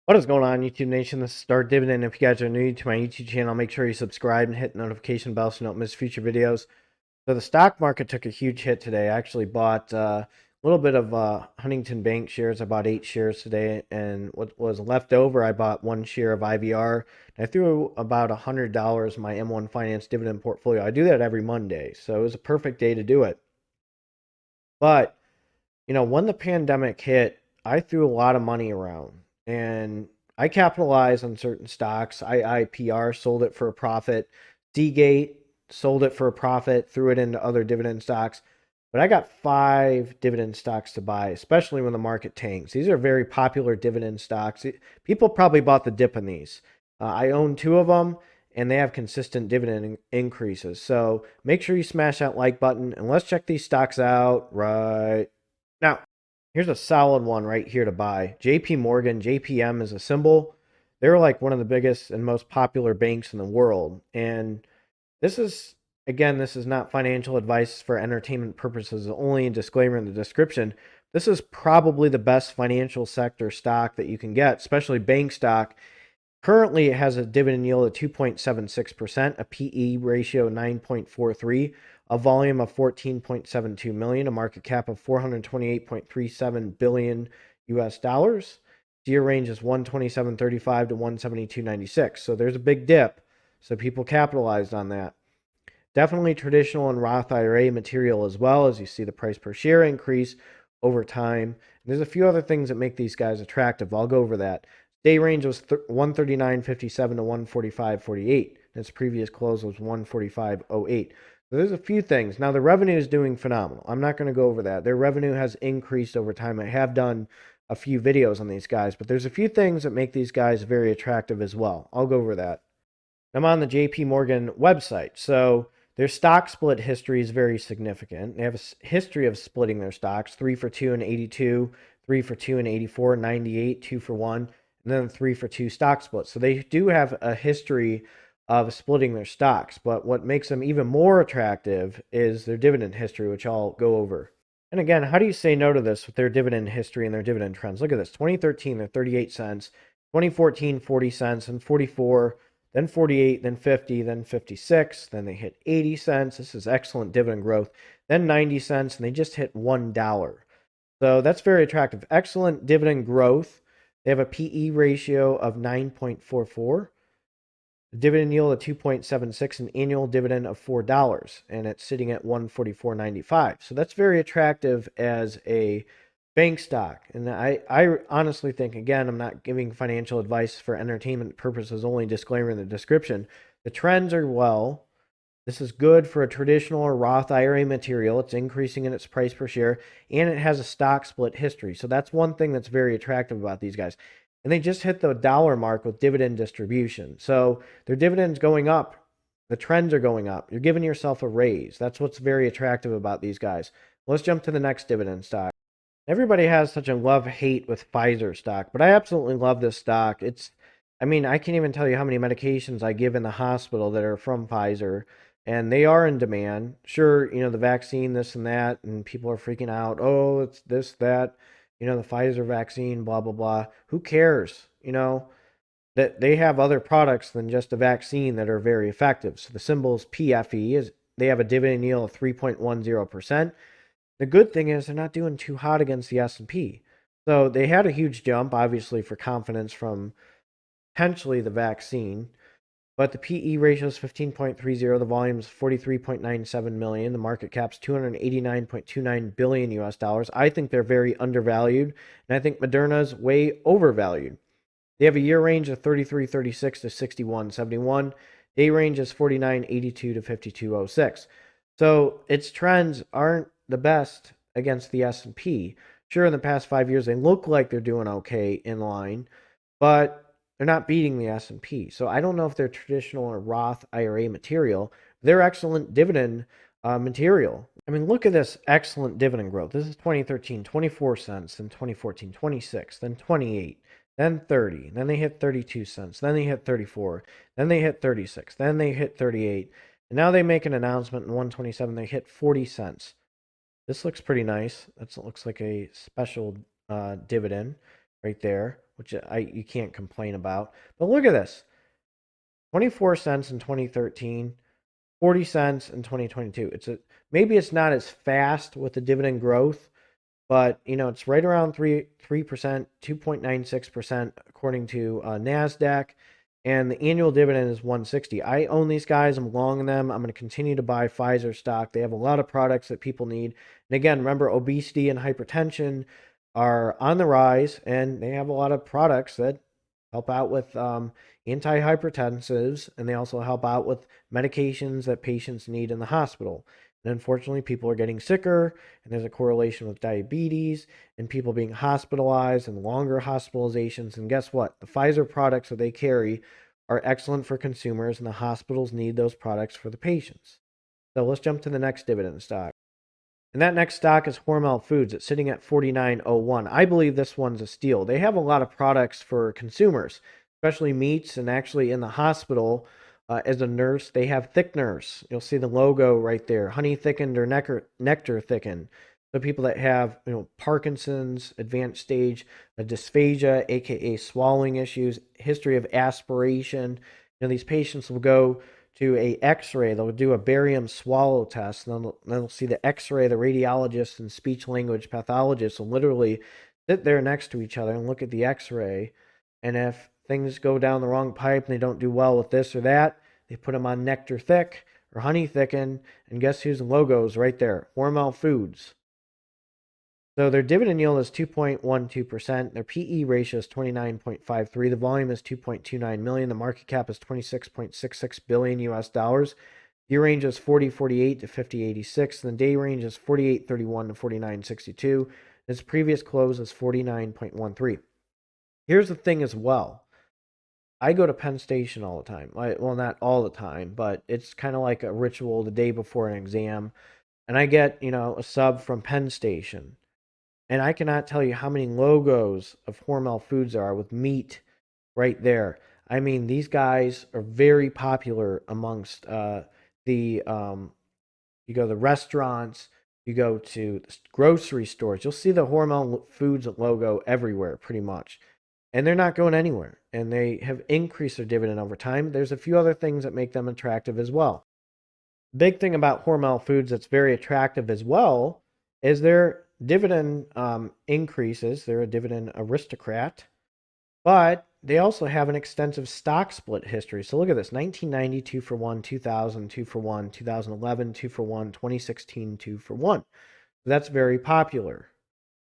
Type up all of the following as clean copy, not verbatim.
What is going on, YouTube Nation? This is Star Dividend. If you guys are new to my YouTube channel, make sure you subscribe and hit the notification bell so you don't miss future videos. So the stock market took a huge hit today. I actually bought a little bit of Huntington Bank shares. I bought 8 shares today, and what was left over, I bought 1 share of IVR. And I threw about $100 in my M1 Finance dividend portfolio. I do that every Monday, so it was a perfect day to do it. But when the pandemic hit, I threw a lot of money around and I capitalized on certain stocks. IIPR sold it for a profit. Seagate sold it for a profit, threw it into other dividend stocks. But I got 5 dividend stocks to buy, especially when the market tanks. These are very popular dividend stocks. People probably bought the dip in these. I own 2 of them, and they have consistent dividend increases. So make sure you smash that like button, and let's check these stocks out right now. Here's a solid one right here to buy. JP Morgan, JPM is a symbol. They're like one of the biggest and most popular banks in the world. And this is, again, this is not financial advice for entertainment purposes, only a disclaimer in the description. This is probably the best financial sector stock that you can get, especially bank stock. Currently, it has a dividend yield of 2.76%, a PE ratio 9.43, a volume of 14.72 million, a market cap of 428.37 billion US dollars. Year range is 127.35 to 172.96. So there's a big dip. So people capitalized on that. Definitely traditional and Roth IRA material as well, as you see the price per share increase over time. And there's a few other things that make these guys attractive. I'll go over that. Day range was 139.57 to 145.48. Its previous close was 145.08. So there's a few things. Now the revenue is doing phenomenal. I'm not going to go over that. Their revenue has increased over time. I have done a few videos on these guys, but there's a few things that make these guys very attractive as well. I'll go over that. I'm on the JP Morgan website. So their stock split history is very significant. They have a history of splitting their stocks 3 for 2 in 82, 3 for 2 in 84, 98, 2 for 1, and then 3 for 2 stock splits. So they do have a history of splitting their stocks. But what makes them even more attractive is their dividend history, which I'll go over. And again, how do you say no to this with their dividend history and their dividend trends? Look at this. 2013, they're 38 cents. 2014, 40 cents, and 44, then 48, then 50, then 56, then they hit 80 cents. This is excellent dividend growth. Then 90 cents, and they just hit $1. So that's very attractive. Excellent dividend growth. They have a PE ratio of 9.44, a dividend yield of 2.76, an annual dividend of $4, and it's sitting at 144.95. So that's very attractive as a bank stock. And I honestly think, again, I'm not giving financial advice for entertainment purposes, only disclaimer in the description. The trends are well. This is good for a traditional or Roth IRA material. It's increasing in its price per share, and it has a stock split history. So that's one thing that's very attractive about these guys. And they just hit the dollar mark with dividend distribution. So their dividends going up. The trends are going up. You're giving yourself a raise. That's what's very attractive about these guys. Let's jump to the next dividend stock. Everybody has such a love-hate with Pfizer stock, but I absolutely love this stock. I mean, I can't even tell you how many medications I give in the hospital that are from Pfizer, and they are in demand. Sure, the vaccine, this and that, and people are freaking out. Oh, it's this, that, the Pfizer vaccine, blah, blah, blah. Who cares? That they have other products than just a vaccine that are very effective. So the symbol is PFE. They have a dividend yield of 3.10%. The good thing is they're not doing too hot against the S&P. So they had a huge jump, obviously, for confidence from potentially the vaccine. But the PE ratio is 15.30. The volume is 43.97 million. The market cap's 289.29 billion US dollars. I think they're very undervalued. And I think Moderna's way overvalued. They have a year range of 33.36 to 61.71. Day range is 49.82 to 52.06. So its trends aren't the best against the S&P. Sure, in the past 5 years, they look like they're doing okay in line, but they're not beating the S&P. So I don't know if they're traditional or Roth IRA material. They're excellent dividend material. I mean, look at this excellent dividend growth. This is 2013, 24 cents, then 2014, 26, then 28, then 30, then they hit 32 cents, then they hit 34, then they hit 36, then they hit 38, and now they make an announcement in 127, they hit 40 cents. This looks pretty nice. That looks like a special dividend right there. which you can't complain about. But look at this. 24 cents in 2013, 40 cents in 2022. Maybe it's not as fast with the dividend growth, but it's right around 3%, 2.96% according to Nasdaq, and the annual dividend is 160. I own these guys. I'm long in them. I'm going to continue to buy Pfizer stock. They have a lot of products that people need. And again, remember, obesity and hypertension are on the rise, and they have a lot of products that help out with antihypertensives, and they also help out with medications that patients need in the hospital. And unfortunately, people are getting sicker, and there's a correlation with diabetes and people being hospitalized and longer hospitalizations. And guess what? The Pfizer products that they carry are excellent for consumers, and the hospitals need those products for the patients. So let's jump to the next dividend stock. And that next stock is Hormel Foods. It's sitting at 49.01. I believe this one's a steal. They have a lot of products for consumers, especially meats, and actually in the hospital, as a nurse, they have thickeners. You'll see the logo right there, honey thickened or nectar thickened. So people that have Parkinson's, advanced stage dysphagia, aka swallowing issues, history of aspiration. These patients will go to a x-ray. They'll do a barium swallow test, and then they'll see the x-ray. The radiologist and speech language pathologist will literally sit there next to each other and look at the x-ray, and if things go down the wrong pipe and they don't do well with this or that, they put them on nectar thick or honey thicken, and guess whose logo is right there? Hormel Foods. So their dividend yield is 2.12%. Their PE ratio is 29.53. The volume is 2.29 million. The market cap is 26.66 billion US dollars. The range is 40.48 to 50.86. And the day range is 48.31 to 49.62. Its previous close is 49.13. Here's the thing as well. I go to Penn Station all the time. Well, not all the time, but it's kind of like a ritual the day before an exam. And I get, a sub from Penn Station. And I cannot tell you how many logos of Hormel Foods there are with meat right there. I mean, these guys are very popular amongst you go to the restaurants, you go to the grocery stores. You'll see the Hormel Foods logo everywhere, pretty much. And they're not going anywhere. And they have increased their dividend over time. There's a few other things that make them attractive as well. Big thing about Hormel Foods that's very attractive as well is their dividend increases. They're a dividend aristocrat, but they also have an extensive stock split history. So look at this: 1990, 2 for 1; 2000, 2 for 1; 2011, 2 for 1; 2016, 2 for 1. That's very popular.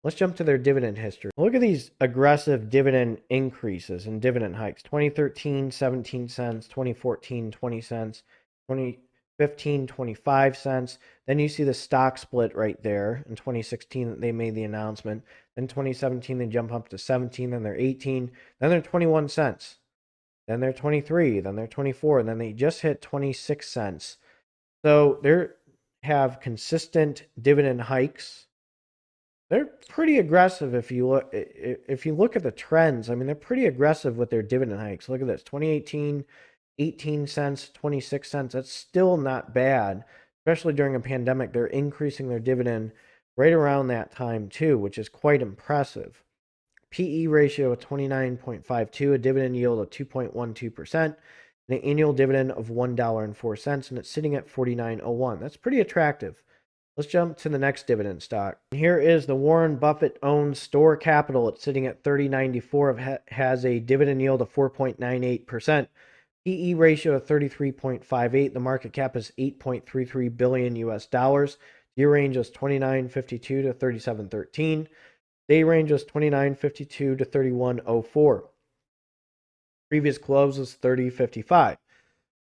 Let's jump to their dividend history. Look at these aggressive dividend increases and dividend hikes. 2013, 17 cents; 2014, 20 cents; 2015, 25 cents. Then you see the stock split right there. In 2016, they made the announcement. Then 2017, they jump up to 17, then they're 18, then they're 21 cents. Then they're 23, then they're 24, and then they just hit 26 cents. So they have consistent dividend hikes. They're pretty aggressive if you look at the trends. I mean, they're pretty aggressive with their dividend hikes. Look at this: 2018, 18 cents, 26 cents. That's still not bad, especially during a pandemic. They're increasing their dividend right around that time too, which is quite impressive. PE ratio of 29.52, a dividend yield of 2.12%, and an annual dividend of $1.04, and it's sitting at 49.01. That's pretty attractive. Let's jump to the next dividend stock. Here is the Warren Buffett-owned Store Capital. It's sitting at 30.94. It has a dividend yield of 4.98%. PE ratio of 33.58. The market cap is 8.33 billion US dollars. Year range is 29.52 to 37.13. Day range is 29.52 to 31.04. Previous close was 30.55.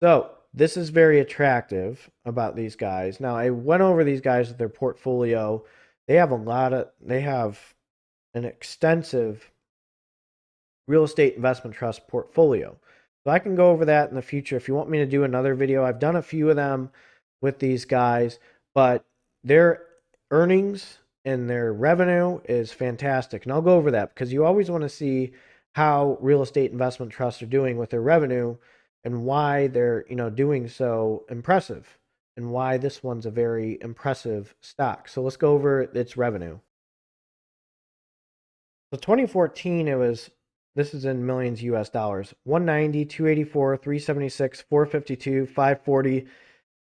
So this is very attractive about these guys. Now, I went over these guys with their portfolio. They have an extensive real estate investment trust portfolio. So I can go over that in the future. If you want me to do another video, I've done a few of them with these guys, but their earnings and their revenue is fantastic. And I'll go over that because you always want to see how real estate investment trusts are doing with their revenue and why they're, doing so impressive and why this one's a very impressive stock. So let's go over its revenue. So 2014, it was this is in millions US dollars. 190, 284, 376, 452, 540,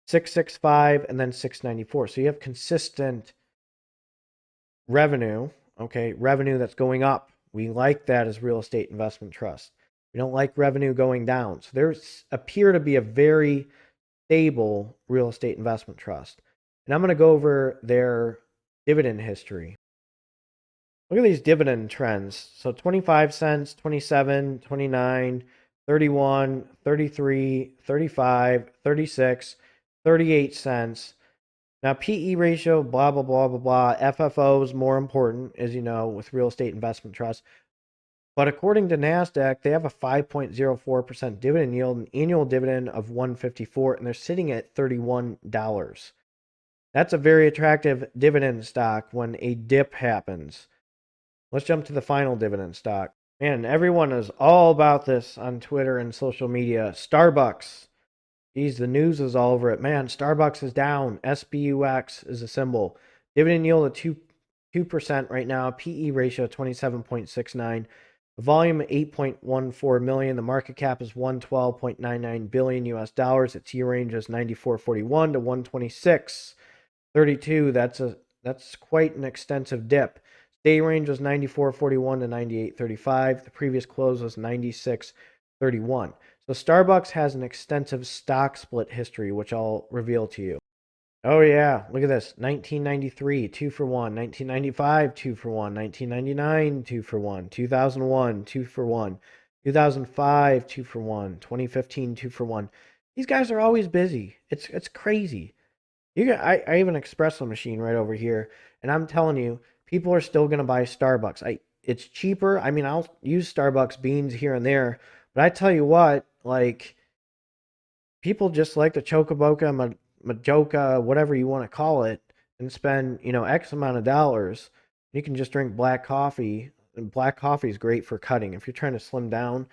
665, and then 694. So you have consistent revenue, okay, revenue that's going up. We like that as real estate investment trust. We don't like revenue going down. So there's appear to be a very stable real estate investment trust. And I'm going to go over their dividend history. Look at these dividend trends. So 25 cents, 27, 29, 31, 33, 35, 36, 38 cents. Now, PE ratio, blah, blah, blah, blah, blah. FFO is more important, as you know, with real estate investment trusts. But according to NASDAQ, they have a 5.04% dividend yield, an annual dividend of $154, and they're sitting at $31. That's a very attractive dividend stock when a dip happens. Let's jump to the final dividend stock. Man, everyone is all about this on Twitter and social media. Starbucks. Geez, the news is all over it. Man, Starbucks is down. SBUX is a symbol. Dividend yield of 2% right now. PE ratio 27.69. Volume 8.14 million. The market cap is 112.99 billion US dollars. Its year range is 94.41 to 126.32. That's quite an extensive dip. Day range was 94.41 to 98.35. The previous close was 96.31. So Starbucks has an extensive stock split history, which I'll reveal to you. Oh yeah, look at this. 1993, 2 for 1. 1995, 2 for 1. 1999, 2 for 1. 2001, 2 for 1. 2005, 2 for 1. 2015, 2 for 1. These guys are always busy. It's crazy. I have an espresso machine right over here, and I'm telling you, people are still gonna buy Starbucks. It's cheaper. I mean, I'll use Starbucks beans here and there, but I tell you what, like people just like the Chocoboca, Majoka, whatever you want to call it, and spend, X amount of dollars. You can just drink black coffee, and black coffee is great for cutting. If you're trying to slim down,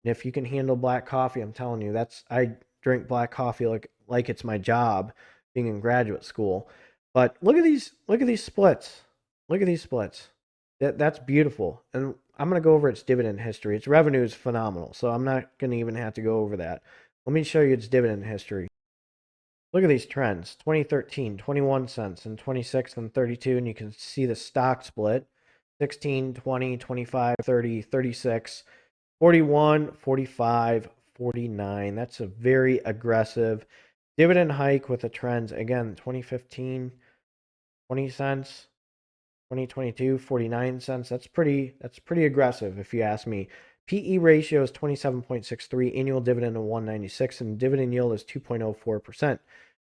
and if you can handle black coffee, I'm telling you, I drink black coffee like it's my job being in graduate school. But look at these splits. Look at these splits. That's beautiful. And I'm going to go over its dividend history. Its revenue is phenomenal, so I'm not going to even have to go over that. Let me show you its dividend history. Look at these trends. 2013, 21 cents, and 26 and 32, and you can see the stock split. 16, 20, 25, 30, 36, 41, 45, 49. That's a very aggressive dividend hike with the trends. Again, 2015, 20 cents. 2022, 49 cents. That's pretty aggressive if you ask me. PE ratio is 27.63, annual dividend of 196, and dividend yield is 2.04%.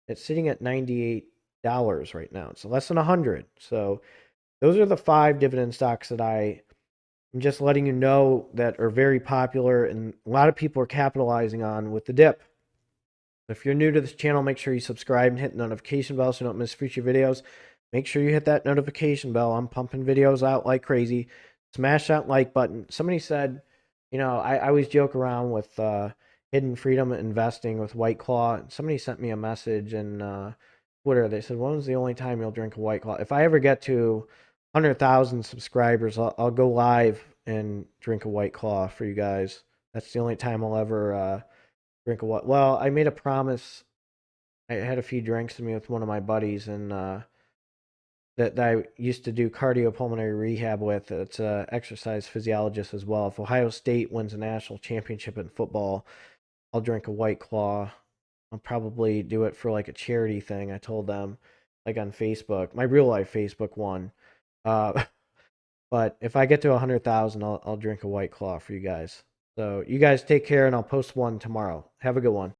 It's sitting at $98 right now. It's less than 100. So those are the 5 dividend stocks that I'm just letting you know that are very popular and a lot of people are capitalizing on with the dip. If you're new to this channel, make sure you subscribe and hit the notification bell so you don't miss future videos. Make sure you hit that notification bell. I'm pumping videos out like crazy. Smash that like button. Somebody said, I always joke around with hidden freedom investing with White Claw. Somebody sent me a message in Twitter. They said, when was the only time you'll drink a White Claw? If I ever get to 100,000 subscribers, I'll go live and drink a White Claw for you guys. That's the only time I'll ever drink a White. Well, I made a promise. I had a few drinks with me with one of my buddies, and that I used to do cardiopulmonary rehab with. It's a exercise physiologist as well. If Ohio State wins a national championship in football, I'll drink a White Claw. I'll probably do it for like a charity thing. I told them, like on Facebook, my real life Facebook one. Uh, but if I get to 100,000, I'll drink a White Claw for you guys. So you guys take care, and I'll post one tomorrow. Have a good one.